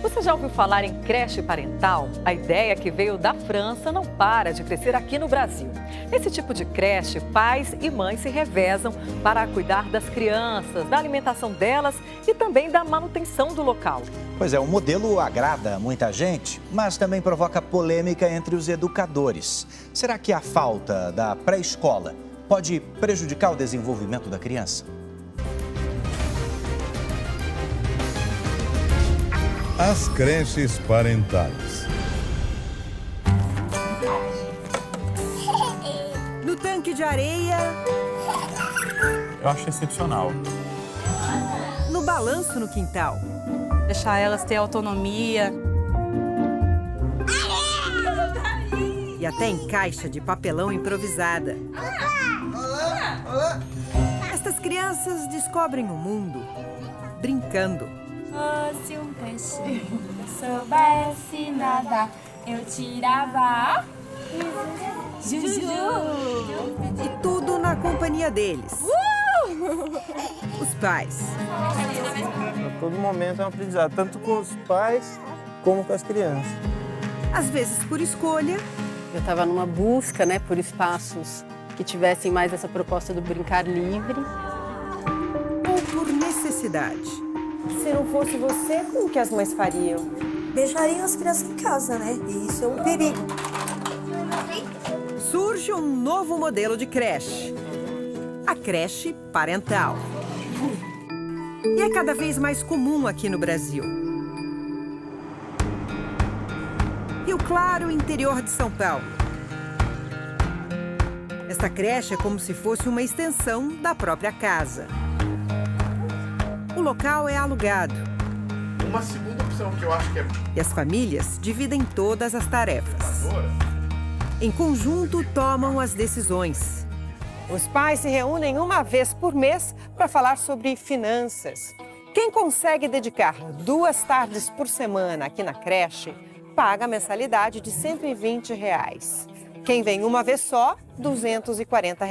Você já ouviu falar em creche parental? A ideia que veio da França não para de crescer aqui no Brasil. Nesse tipo de creche, pais e mães se revezam para cuidar das crianças, da alimentação delas e também da manutenção do local. Pois é, o modelo agrada muita gente, mas também provoca polêmica entre os educadores. Será que a falta da pré-escola pode prejudicar o desenvolvimento da criança? As creches parentais. No tanque de areia, Eu acho excepcional. no balanço no quintal. Deixar elas ter autonomia. E até em caixa de papelão improvisada. Estas crianças descobrem o mundo brincando. Se um peixe soubesse nadar, eu tirava a Juju. E tudo na companhia deles. Os pais. A todo momento é um aprendizado, tanto com os pais como com as crianças. Às vezes por escolha, Eu estava numa busca, por espaços que tivessem mais essa proposta do brincar livre. ou por necessidade. Se não fosse você, como que as mães fariam? Deixariam as crianças em casa, né? E isso é um perigo. Surge um novo modelo de creche. A creche parental. E é cada vez mais comum aqui no Brasil. Rio Claro, interior de São Paulo. Esta creche é como se fosse uma extensão da própria casa. O local é alugado. Uma segunda opção que eu acho que é E as famílias dividem todas as tarefas. Em conjunto, tomam as decisões. Os pais se reúnem uma vez por mês para falar sobre finanças. Quem consegue dedicar 2 tardes por semana aqui na creche, paga a mensalidade de R$ 120. Quem vem uma vez só, R$ 240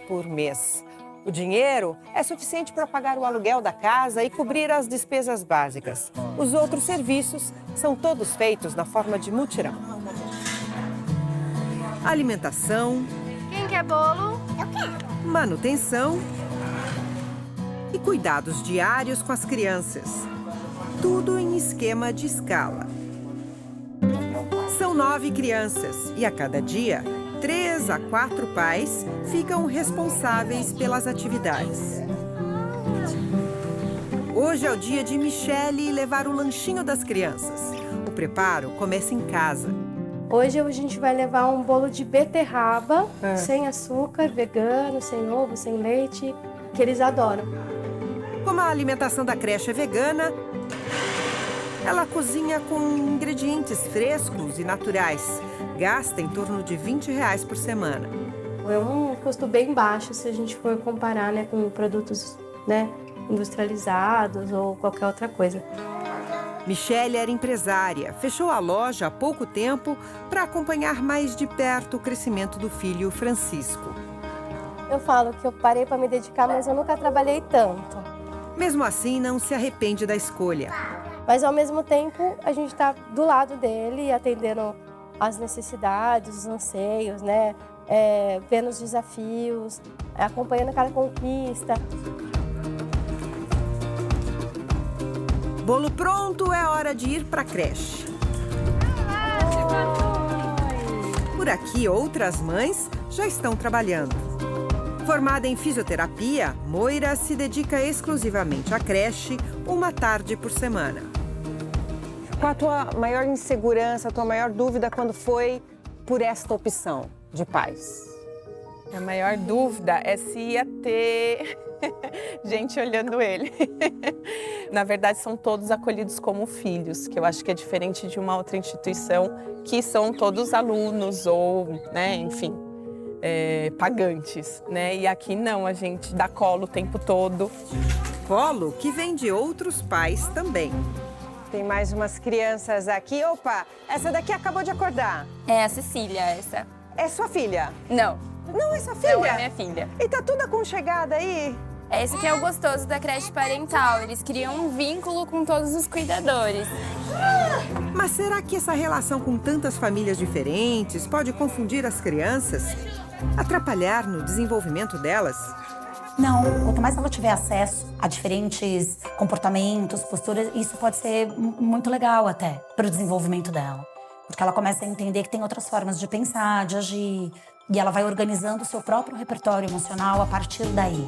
por mês. O dinheiro é suficiente para pagar o aluguel da casa e cobrir as despesas básicas. Os outros serviços são todos feitos na forma de mutirão. Alimentação, Quem quer bolo? manutenção e cuidados diários com as crianças. Tudo em esquema de escala. São 9 crianças e a cada dia, 3 a 4 pais ficam responsáveis pelas atividades. Hoje é o dia de Michele levar o lanchinho das crianças. O preparo começa em casa. Hoje a gente vai levar um bolo de beterraba, sem açúcar, vegano, sem ovo, sem leite, que eles adoram. Como a alimentação da creche é vegana, ela cozinha com ingredientes frescos e naturais. Gasta em torno de R$ 20 por semana. É um custo bem baixo se a gente for comparar com produtos industrializados ou qualquer outra coisa. Michele era empresária, fechou a loja há pouco tempo para acompanhar mais de perto o crescimento do filho Francisco. Eu falo que eu parei para me dedicar, mas eu nunca trabalhei tanto. Mesmo assim, não se arrepende da escolha. Mas ao mesmo tempo, a gente está do lado dele, atendendo as necessidades, os anseios, vendo os desafios, acompanhando cada conquista. Bolo pronto, é hora de ir para a creche. Por aqui, outras mães já estão trabalhando. Formada em fisioterapia, Moira se dedica exclusivamente à creche uma tarde por semana. Qual a tua maior insegurança, a tua maior dúvida quando foi por esta opção de pais? A maior dúvida é se ia ter gente olhando ele. Na verdade, são todos acolhidos como filhos, que eu acho que é diferente de uma outra instituição, que são todos alunos ou, enfim, pagantes, E aqui não, a gente dá colo o tempo todo. Colo que vem de outros pais também. Tem mais umas crianças aqui. Opa, essa daqui acabou de acordar. É a Cecília, essa. É sua filha? Não, Não é sua filha? não é minha filha. E tá tudo aconchegada aí? Esse que é o gostoso da creche parental, eles criam um vínculo com todos os cuidadores. Mas será que essa relação com tantas famílias diferentes pode confundir as crianças? Atrapalhar no desenvolvimento delas? Não, quanto mais ela tiver acesso a diferentes comportamentos, posturas, isso pode ser muito legal até para o desenvolvimento dela. Porque ela começa a entender que tem outras formas de pensar, de agir, e ela vai organizando o seu próprio repertório emocional a partir daí.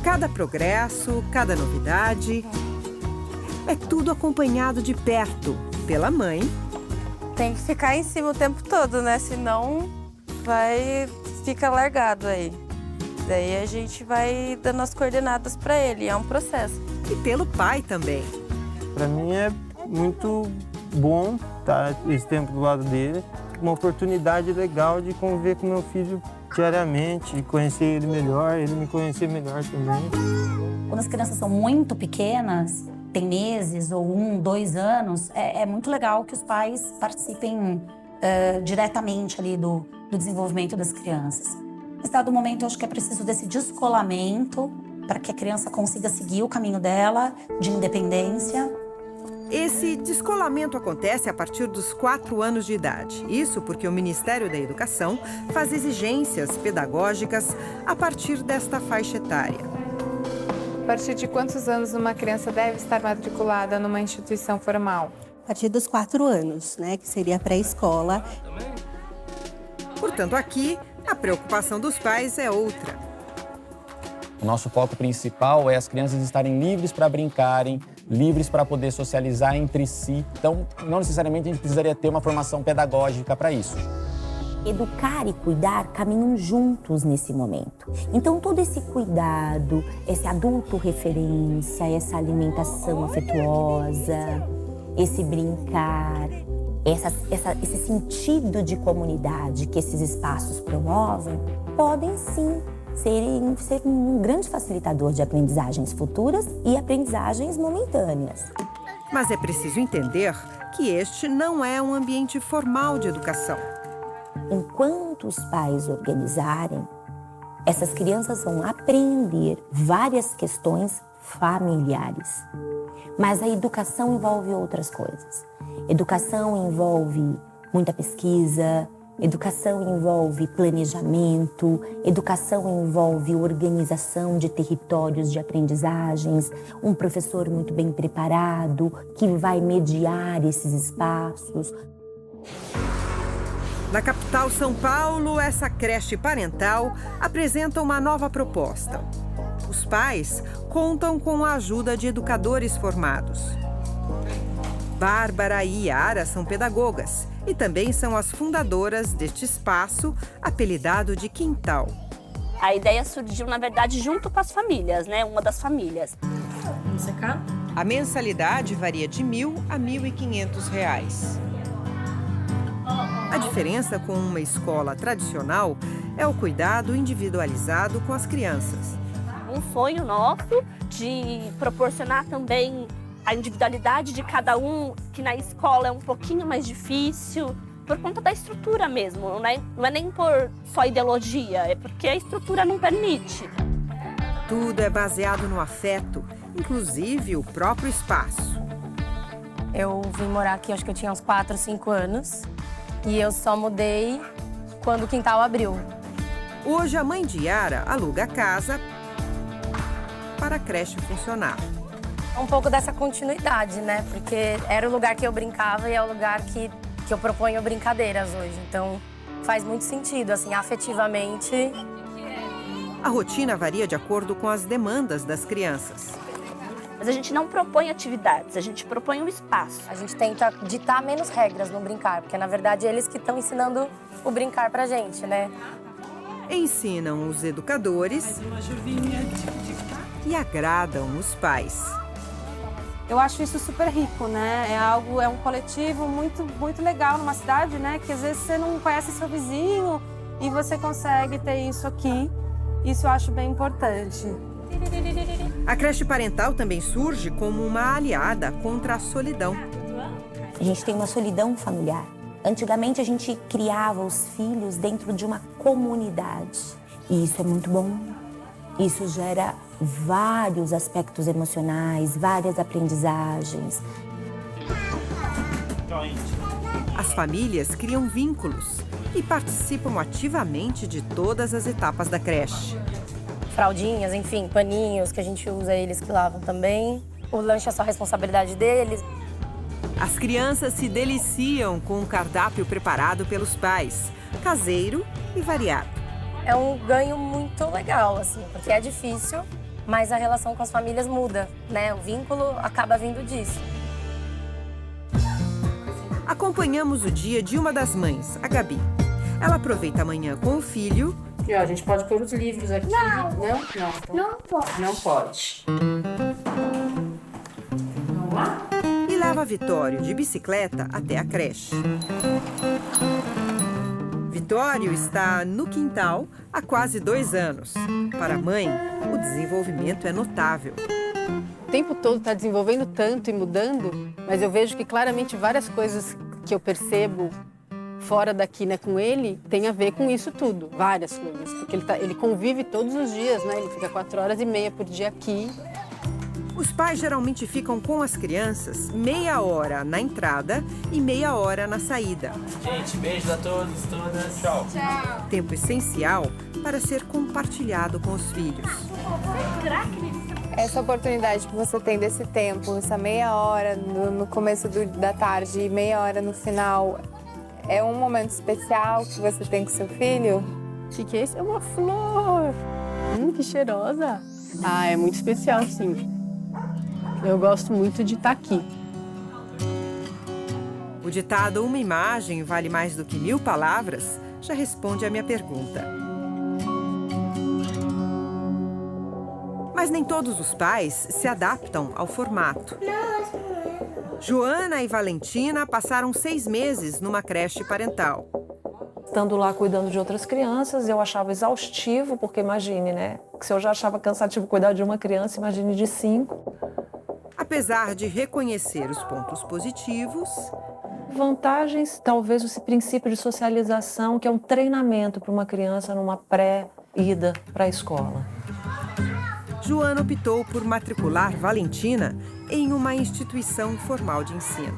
Cada progresso, cada novidade, é tudo acompanhado de perto pela mãe. Tem que ficar em cima o tempo todo, né? Senão fica largado aí. Daí a gente vai dando as coordenadas para ele, é um processo. E pelo pai também. Para mim é muito bom estar esse tempo do lado dele. Uma oportunidade legal de conviver com meu filho diariamente, de conhecer ele melhor, ele me conhecer melhor também. Quando as crianças são muito pequenas, tem meses ou 1, 2 anos, é muito legal que os pais participem diretamente ali do desenvolvimento das crianças. Nesse dado momento, eu acho que é preciso desse descolamento para que a criança consiga seguir o caminho dela de independência. Esse descolamento acontece a partir dos 4 anos de idade. Isso porque o Ministério da Educação faz exigências pedagógicas a partir desta faixa etária. A partir de quantos anos uma criança deve estar matriculada numa instituição formal? A partir dos 4 anos, né, que seria a pré-escola. Portanto, aqui, a preocupação dos pais é outra. O nosso foco principal é as crianças estarem livres para brincarem, livres para poder socializar entre si. Então, não necessariamente a gente precisaria ter uma formação pedagógica para isso. Educar e cuidar caminham juntos nesse momento. Então, todo esse cuidado, esse adulto referência, essa alimentação afetuosa, esse brincar, esse sentido de comunidade que esses espaços promovem, podem sim ser um grande facilitador de aprendizagens futuras e aprendizagens momentâneas. Mas é preciso entender que este não é um ambiente formal de educação. Enquanto os pais organizarem, essas crianças vão aprender várias questões familiares. Mas a educação envolve outras coisas. Educação envolve muita pesquisa, educação envolve planejamento, educação envolve organização de territórios de aprendizagens, um professor muito bem preparado que vai mediar esses espaços. Na capital São Paulo, essa creche parental apresenta uma nova proposta. Os pais contam com a ajuda de educadores formados. Bárbara e Yara são pedagogas e também são as fundadoras deste espaço, apelidado de Quintal. A ideia surgiu, na verdade, junto com as famílias, né? Uma das famílias. Vamos secar? A mensalidade varia de R$ 1.000 a R$ 1.500. A diferença com uma escola tradicional é o cuidado individualizado com as crianças. Um sonho nosso de proporcionar também a individualidade de cada um, que na escola é um pouquinho mais difícil, por conta da estrutura mesmo. Não é nem por só ideologia, é porque a estrutura não permite. Tudo é baseado no afeto, inclusive o próprio espaço. Eu vim morar aqui, acho que eu tinha uns 4, 5 anos. E eu só mudei quando o quintal abriu. Hoje, a mãe de Yara aluga a casa para a creche funcionar. Um pouco dessa continuidade, né? Porque era o lugar que eu brincava e é o lugar que eu proponho brincadeiras hoje. Então, faz muito sentido, assim, afetivamente. A rotina varia de acordo com as demandas das crianças. Mas a gente não propõe atividades, a gente propõe um espaço. A gente tenta ditar menos regras no brincar, porque, na verdade, eles que estão ensinando o brincar pra gente, né? Ensinam os educadores e agradam os pais. Eu acho isso super rico, né? É um coletivo muito, muito legal numa cidade, né? Que às vezes você não conhece seu vizinho e você consegue ter isso aqui. Isso eu acho bem importante. A creche parental também surge como uma aliada contra a solidão. A gente tem uma solidão familiar. Antigamente a gente criava os filhos dentro de uma comunidade. E isso é muito bom. Isso gera vários aspectos emocionais, várias aprendizagens. As famílias criam vínculos e participam ativamente de todas as etapas da creche. Fraldinhas, enfim, paninhos que a gente usa, eles que lavam também. O lanche é só responsabilidade deles. As crianças se deliciam com um cardápio preparado pelos pais, caseiro e variado. É um ganho muito legal, assim, porque é difícil, mas a relação com as famílias muda, né? O vínculo acaba vindo disso. Acompanhamos o dia de uma das mães, a Gabi. Ela aproveita a manhã com o filho. E, ó, a gente pode pôr os livros aqui. Não. Não pode. Não pode. Vamos lá? E leva Vitório de bicicleta até a creche. Vitório está no quintal há quase 2 anos. Para a mãe, o desenvolvimento é notável. O tempo todo está desenvolvendo tanto e mudando, mas eu vejo que claramente várias coisas que eu percebo fora daqui, né, com ele, tem a ver com isso tudo. Várias coisas. Porque ele convive todos os dias, né? Ele fica 4h30 por dia aqui. Os pais geralmente ficam com as crianças meia hora na entrada e meia hora na saída. Gente, beijos a todos, todas. Tchau. Tchau. Tempo essencial para ser compartilhado com os filhos. Essa oportunidade que você tem desse tempo, essa meia hora no começo da tarde e meia hora no final, é um momento especial que você tem com seu filho? Que esse é uma flor. Que cheirosa. Ah, é muito especial, sim. Eu gosto muito de estar aqui. O ditado "uma imagem vale mais do que 1000 palavras" já responde à minha pergunta. Mas nem todos os pais se adaptam ao formato. Joana e Valentina passaram 6 meses numa creche parental. Estando lá cuidando de outras crianças, eu achava exaustivo, porque imagine, né? Se eu já achava cansativo cuidar de uma criança, imagine de 5. Apesar de reconhecer os pontos positivos... Vantagens, talvez esse princípio de socialização, que é um treinamento para uma criança numa pré-ida para a escola. Joana optou por matricular Valentina em uma instituição formal de ensino.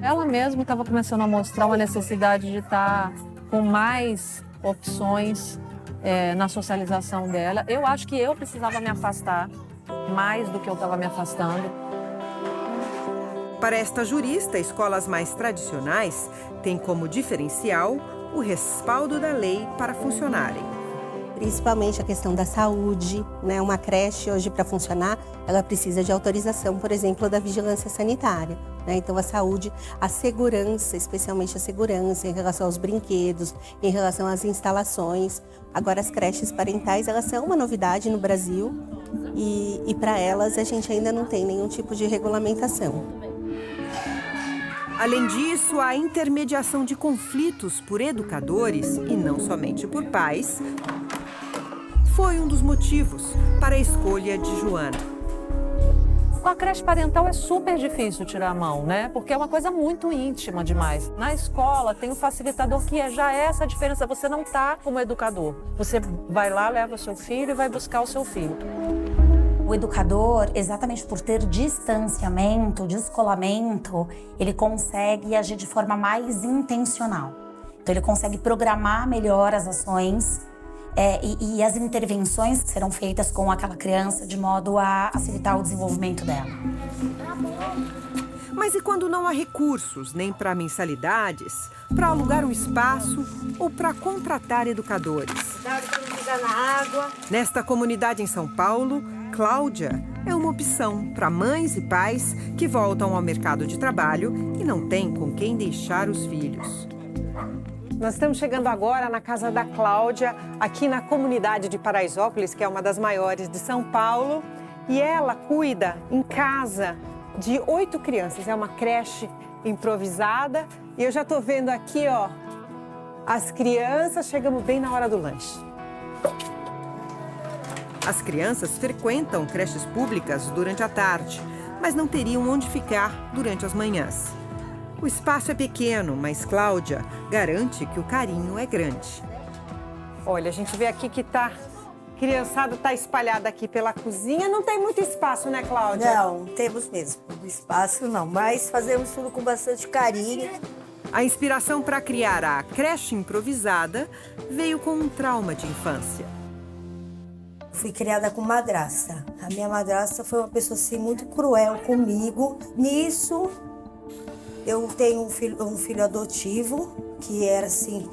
Ela mesma estava começando a mostrar uma necessidade de estar com mais opções na socialização dela. Eu acho que eu precisava me afastar mais do que eu estava me afastando. Para esta jurista, escolas mais tradicionais têm como diferencial o respaldo da lei para funcionarem. Principalmente a questão da saúde, né? Uma creche hoje para funcionar, ela precisa de autorização, por exemplo, da vigilância sanitária, né? Então a saúde, a segurança, especialmente a segurança em relação aos brinquedos, em relação às instalações. Agora as creches parentais, elas são uma novidade no Brasil e para elas a gente ainda não tem nenhum tipo de regulamentação. Além disso, a intermediação de conflitos por educadores, e não somente por pais, foi um dos motivos para a escolha de Joana. Com a creche parental é super difícil tirar a mão, né? Porque é uma coisa muito íntima demais. Na escola tem o facilitador que já é essa diferença. Você não está como educador. Você vai lá, leva o seu filho e vai buscar o seu filho. O educador, exatamente por ter distanciamento, descolamento, ele consegue agir de forma mais intencional. Então ele consegue programar melhor as ações e as intervenções que serão feitas com aquela criança de modo a facilitar o desenvolvimento dela. Mas e quando não há recursos, nem para mensalidades, para alugar um espaço ou para contratar educadores? Cuidado para não pisar na água. Nesta comunidade em São Paulo, Cláudia é uma opção para mães e pais que voltam ao mercado de trabalho e não têm com quem deixar os filhos. Nós estamos chegando agora na casa da Cláudia, aqui na comunidade de Paraisópolis, que é uma das maiores de São Paulo. E ela cuida em casa de 8 crianças. É uma creche improvisada. E eu já estou vendo aqui, ó, as crianças. Chegamos bem na hora do lanche. As crianças frequentam creches públicas durante a tarde, mas não teriam onde ficar durante as manhãs. O espaço é pequeno, mas Cláudia garante que o carinho é grande. Olha, a gente vê aqui que está criançada está espalhada aqui pela cozinha. Não tem muito espaço, né, Cláudia? Não, temos mesmo. Espaço não, mas fazemos tudo com bastante carinho. A inspiração para criar a creche improvisada veio com um trauma de infância. Fui criada com madrasta. A minha madrasta foi uma pessoa assim, muito cruel comigo. Nisso, eu tenho um filho adotivo, que era assim,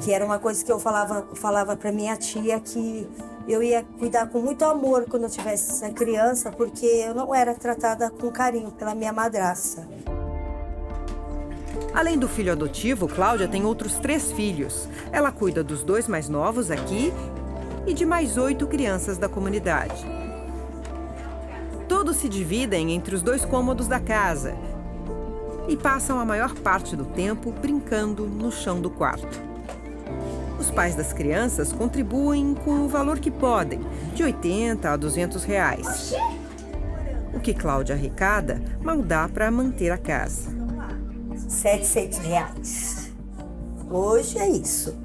que era uma coisa que eu falava para minha tia, que eu ia cuidar com muito amor quando eu tivesse essa criança, porque eu não era tratada com carinho pela minha madrasta. Além do filho adotivo, Cláudia tem outros 3 filhos. Ela cuida dos 2 mais novos aqui e de mais 8 crianças da comunidade. Todos se dividem entre os 2 cômodos da casa e passam a maior parte do tempo brincando no chão do quarto. Os pais das crianças contribuem com o valor que podem, de R$80 a R$200. O que Cláudia arrecada mal dá para manter a casa. R$700. Hoje é isso.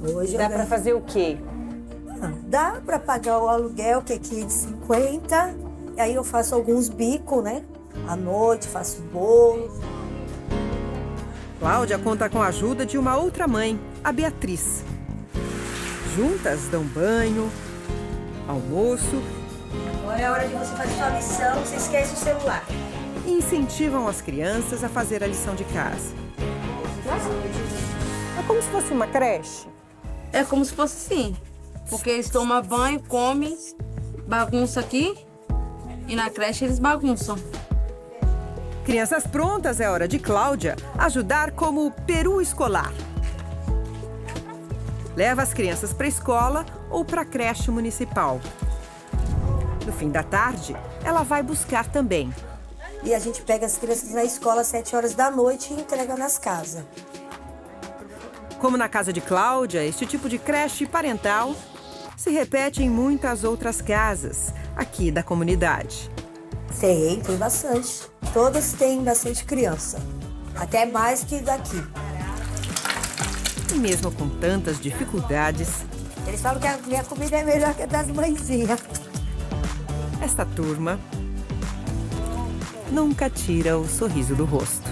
Hoje dá para fazer o quê? Dá para pagar o aluguel, que é R$550. Aí eu faço alguns bicos, né? À noite, faço bolo. Cláudia conta com a ajuda de uma outra mãe, a Beatriz. Juntas dão banho, almoço. Agora é a hora de você fazer sua lição, você esquece o celular. E incentivam as crianças a fazer a lição de casa. É como se fosse uma creche? É como se fosse sim. Porque eles tomam banho, comem, bagunça aqui e na creche eles bagunçam. Crianças prontas, é hora de Cláudia ajudar como peru escolar. Leva as crianças para a escola ou para a creche municipal. No fim da tarde, ela vai buscar também. E a gente pega as crianças na escola às 7 horas da noite e entrega nas casas. Como na casa de Cláudia, este tipo de creche parental se repete em muitas outras casas aqui da comunidade. Tem bastante. Todas têm bastante criança. Até mais que daqui. E mesmo com tantas dificuldades, eles falam que a minha comida é melhor que a das mãezinhas. Esta turma nunca tira o sorriso do rosto.